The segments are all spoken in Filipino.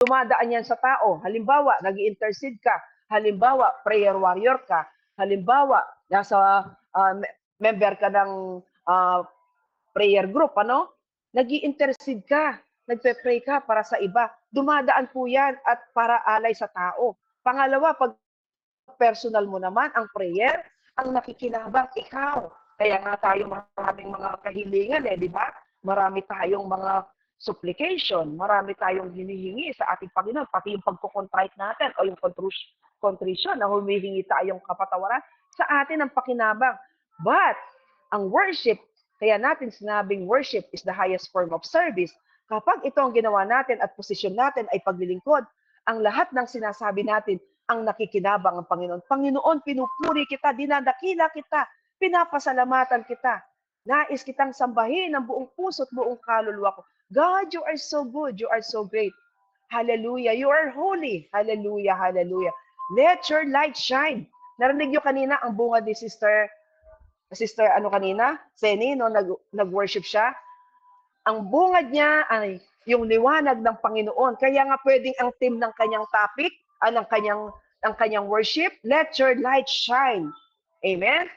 dumadaan yan sa tao. Halimbawa, nag-intercede ka. Halimbawa, prayer warrior ka. Halimbawa, nasa member ka ng prayer group, ano? Nag-i-intercede ka. Nagpe-pray ka para sa iba. Dumadaan po yan at para alay sa tao. Pangalawa, pag personal mo naman ang prayer, ang nakikinabang ikaw. Kaya nga tayo maraming mga kahilingan di ba? Marami tayong mga supplication, marami tayong hinihingi sa ating Panginoon, pati yung pagkukontrite natin o yung contrition na humihingi tayong kapatawaran, sa atin ang pakinabang. But, ang worship, kaya natin sinabing worship is the highest form of service. Kapag ito ang ginawa natin at posisyon natin ay paglilingkod, ang lahat ng sinasabi natin, ang nakikinabang ang Panginoon. Panginoon, pinupuri kita, dinadakila kita, pinapasalamatan kita. Nais kitang sambahin ng buong puso at buong kaluluwa ko. God, you are so good. You are so great. Hallelujah. You are holy. Hallelujah. Hallelujah. Let your light shine. Narinig nyo kanina ang bunga ni Sister kanina? Seni, no? Nag-worship siya. Ang bungad niya ay yung liwanag ng Panginoon. Kaya nga pwedeng ang theme ng kanyang topic, ng kanyang worship, let your light shine. Amen?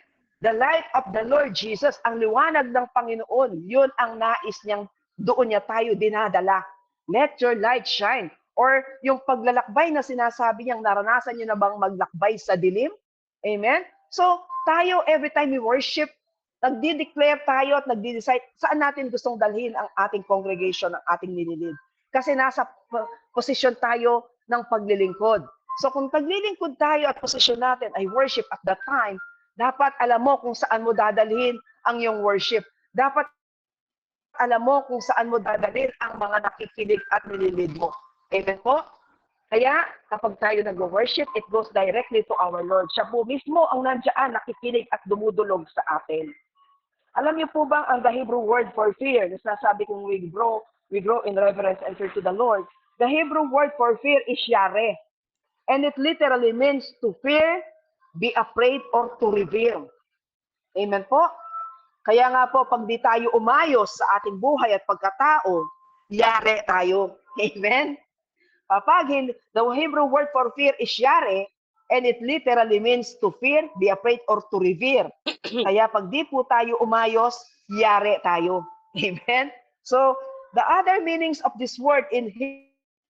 The light of the Lord Jesus, ang liwanag ng Panginoon, yun ang nais niyang, doon niya tayo dinadala. Let your light shine. Or yung paglalakbay na sinasabi niyang naranasan niyo na bang maglakbay sa dilim? Amen? So, tayo every time we worship, nagdi-declare tayo at nagdi-decide saan natin gustong dalhin ang ating congregation, ang ating nililid. Kasi nasa posisyon tayo ng paglilingkod. So kung paglilingkod tayo at posisyon natin ay worship at that time, dapat alam mo kung saan mo dadalhin ang iyong worship. Dapat alam mo kung saan mo dadalhin ang mga nakikinig at nililid mo. Amen po? Kaya kapag tayo nag-worship, it goes directly to our Lord. Siya po mismo ang nandiyan, nakikinig at dumudulog sa atin. Alam niyo po bang ang the Hebrew word for fear, nasasabi kong we grow in reverence and fear to the Lord. The Hebrew word for fear is yare. And it literally means to fear, be afraid, or to revere. Amen po? Kaya nga po, pag di tayo umayos sa ating buhay at pagkatao, yare tayo. Amen? Kapag the Hebrew word for fear is yare, and it literally means to fear, be afraid, or to revere. Kaya pag di po tayo umayos, yare tayo. Amen? So, the other meanings of this word in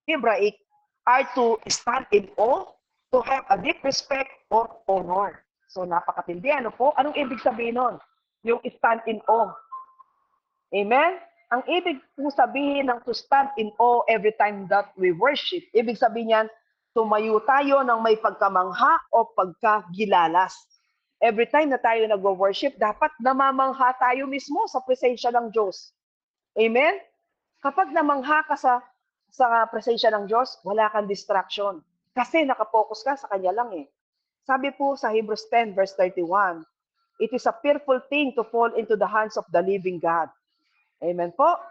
Hebraic are to stand in awe, to have a deep respect, or honor. So, napakatindi. Ano po? Anong ibig sabihin nun? Yung stand in awe. Amen? Ang ibig po sabihin ng to stand in awe every time that we worship, ibig sabihin yan, tumayo tayo ng may pagkamangha o pagkagilalas. Every time na tayo nag-worship, dapat namamangha tayo mismo sa presensya ng Diyos. Amen? Kapag namangha ka sa presensya ng Diyos, wala kang distraction. Kasi nakapokus ka sa Kanya lang eh. Sabi po sa Hebrews 10 verse 31, it is a fearful thing to fall into the hands of the living God. Amen po?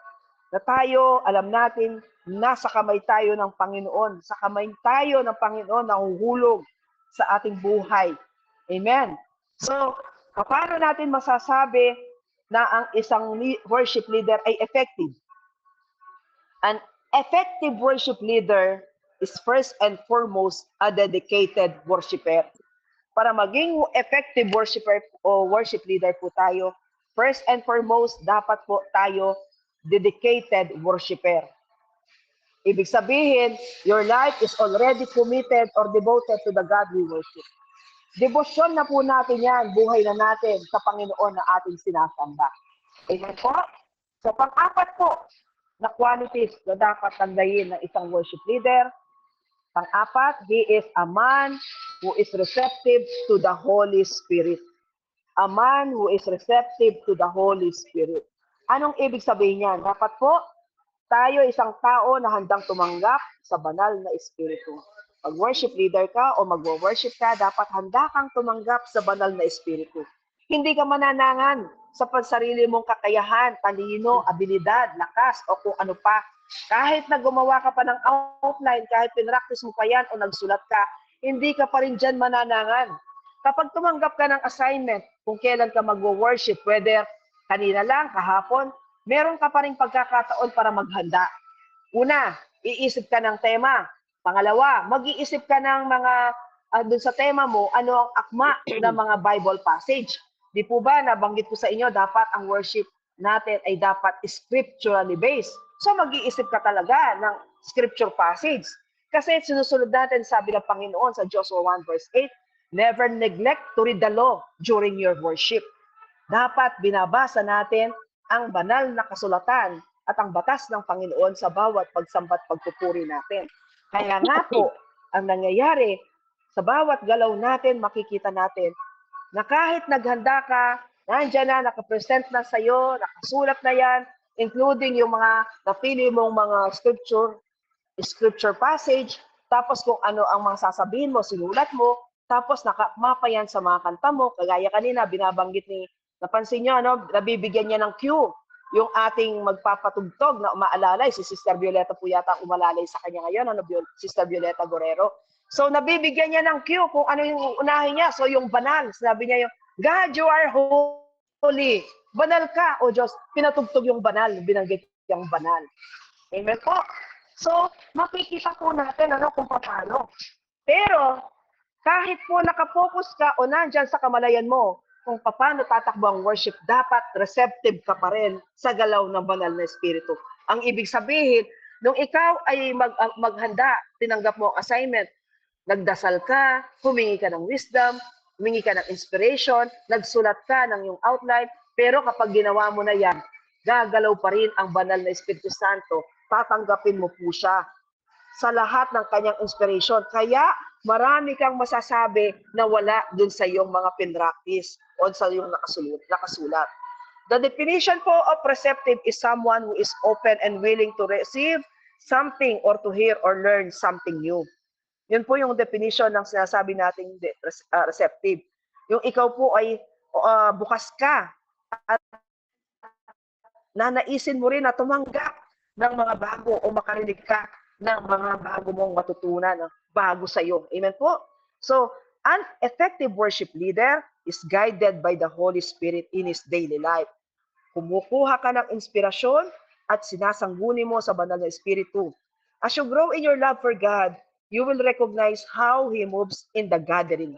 Na tayo, alam natin, nasa kamay tayo ng Panginoon. Sa kamay tayo ng Panginoon na huhulog sa ating buhay. Amen? So, paano natin masasabi na ang isang worship leader ay effective? An effective worship leader is first and foremost a dedicated worshiper. Para maging effective worshiper o worship leader po tayo, first and foremost, dapat po tayo dedicated worshiper. Ibig sabihin, your life is already committed or devoted to the God we worship. Debosyon na po natin yan, buhay na natin sa Panginoon na ating sinasamba. Amen po? So, pang-apat po na qualities na dapat tandayin ng isang worship leader. Pang-apat, he is a man who is receptive to the Holy Spirit. A man who is receptive to the Holy Spirit. Anong ibig sabihin niyan? Dapat po, tayo isang tao na handang tumanggap sa banal na Espiritu. Mag-worship leader ka o mag-worship ka, dapat handa kang tumanggap sa banal na Espiritu. Hindi ka mananangan sa pansarili mong kakayahan, talino, abilidad, lakas, o kung ano pa. Kahit na gumawa ka pa ng outline, kahit pinractice mo pa yan o nagsulat ka, hindi ka pa rin dyan mananangan. Kapag tumanggap ka ng assignment, kung kailan ka mag-worship, whether kanina lang, kahapon, meron ka pa rin pagkakataon para maghanda. Una, iisip ka ng tema. Pangalawa, mag-iisip ka ng mga dun sa tema mo, ano ang akma ng mga Bible passage. Di po ba, nabanggit ko sa inyo, dapat ang worship natin ay dapat scripturally based. So mag-iisip ka talaga ng scripture passage. Kasi sinusunod natin, sabi ng Panginoon sa Joshua 1 verse 8, never neglect to read the law during your worship. Dapat binabasa natin ang banal na kasulatan at ang batas ng Panginoon sa bawat pagsambat pagpupuri natin. Kaya nga po, ang nangyayari, sa bawat galaw natin, makikita natin na kahit naghanda ka, nandiyan na, nakapresent na sa'yo, nakasulat na yan, including yung mga napili mong mga scripture passage, tapos kung ano ang mga sasabihin mo, sinulat mo, tapos nakakmapa yan sa mga kanta mo, kagaya kanina, binabanggit ni, napansin nyo, ano, nabibigyan niya ng cue, yung ating magpapatugtog na umaalalay, si Sister Violeta po yata umalalay sa kanya ngayon, ano, Sister Violeta Guerrero. So, nabibigyan niya ng cue kung ano yung unahin niya. So, yung banal, sinabi niya yung, God, you are holy. Banal ka, o Diyos, pinatugtog yung banal, binanggit yung banal. Amen po. So, makikita po natin ano kung paano. Pero, kahit po nakapokus ka o nandyan sa kamalayan mo, kung paano tatakbo ang worship, dapat receptive ka pa rin sa galaw ng banal na espiritu. Ang ibig sabihin, nung ikaw ay maghanda, tinanggap mo ang assignment, nagdasal ka, humingi ka ng wisdom, humingi ka ng inspiration, nagsulat ka ng yung outline, pero kapag ginawa mo na yan, gagalaw pa rin ang banal na Espiritu Santo, tatanggapin mo po siya sa lahat ng kanyang inspiration. Kaya marami kang masasabi na wala dun sa iyong mga pinractice o sa iyong nakasulat. The definition po of receptive is someone who is open and willing to receive something or to hear or learn something new. Yun po yung definition ng sinasabi nating receptive. Yung ikaw po ay bukas ka at nanaisin mo rin na tumanggap ng mga bago o makarinig ka ng mga bago mong matutunan, bago sa iyo. Amen po? So, an effective worship leader is guided by the Holy Spirit in his daily life. Kumukuha ka ng inspirasyon at sinasangguni mo sa banal na Espiritu. As you grow in your love for God, you will recognize how He moves in the gathering.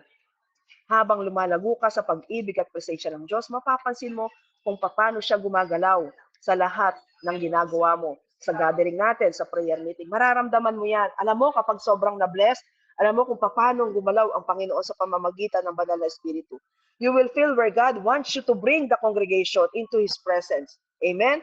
Habang lumalago ka sa pag-ibig at presensya ng Diyos, mapapansin mo kung paano siya gumagalaw sa lahat ng ginagawa mo. Sa gathering natin, sa prayer meeting, mararamdaman mo yan. Alam mo, kapag sobrang na-bless, alam mo kung paano gumalaw ang Panginoon sa pamamagitan ng banal na Espiritu. You will feel where God wants you to bring the congregation into His presence. Amen?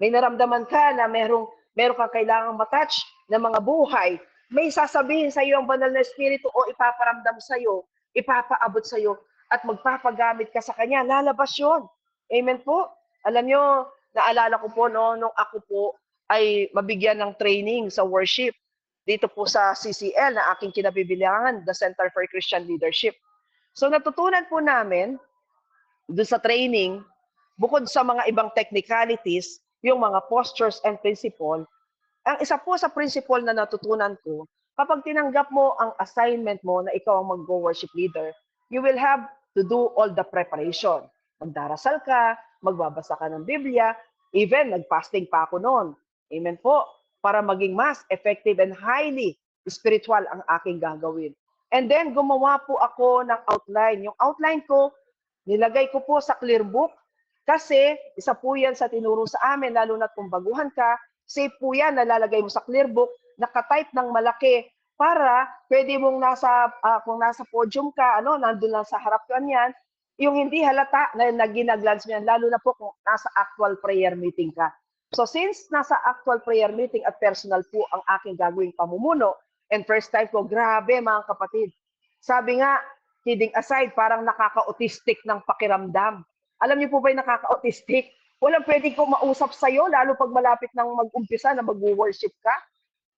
May naramdaman ka na meron kang kailangang matouch na mga buhay, may sasabihin sa iyo ang banal na Espiritu o ipaparamdam sa iyo, ipapaabot sa iyo, at magpapagamit ka sa Kanya, lalabas yun. Amen po? Alam nyo, naalala ko po, no, nung ako po ay mabigyan ng training sa worship dito po sa CCL na aking kinabibilangan, the Center for Christian Leadership. So natutunan po namin doon sa training, bukod sa mga ibang technicalities, yung mga postures and principle, ang isa po sa principle na natutunan ko, kapag tinanggap mo ang assignment mo na ikaw ang mag-worship leader, you will have to do all the preparation. Magdarasal ka, magbabasa ka ng Biblia, even nag-fasting pa ako noon. Amen po. Para maging mas effective and highly spiritual ang aking gagawin. And then, gumawa po ako ng outline. Yung outline ko, nilagay ko po sa clear book kasi isa po yan sa tinuro sa amin, lalo na kung baguhan ka, safe po yan, nalalagay mo sa clear book, nakatype ng malaki para pwede mong kung nasa podium ka, nandun lang sa harap ka niyan, yung hindi halata na ginaglance mo yan, lalo na po kung nasa actual prayer meeting ka. So since nasa actual prayer meeting at personal po ang aking gagawing pamumuno, and first time ko, grabe mga kapatid. Sabi nga, kidding aside, parang nakaka-autistic ng pakiramdam. Alam niyo po ba yung nakaka-autistic? Walang pwedeng ko mausap sa'yo, lalo pag malapit ng mag-umpisa na mag-worship ka.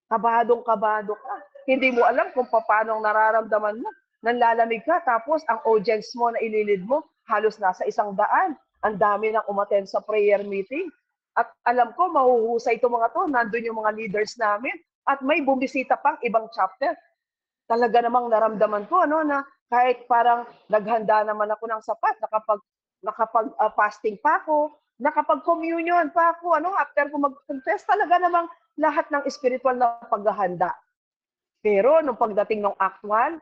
Kabadong-kabado ka. Hindi mo alam kung paano ang nararamdaman mo. Nanlalamig ka, tapos ang audience mo na ililid mo, halos nasa 100. Ang dami nang umattend sa prayer meeting. At alam ko, mahuhusay itong mga to. Nandun yung mga leaders namin. At may bumisita pang ibang chapter. Talaga namang naramdaman ko, na kahit parang naghanda naman ako ng sapat, nakapag fasting pa ako, nakapag-communion pa ako, after ko mag-confess, talaga namang lahat ng spiritual na paghahanda. Pero nung pagdating ng actual,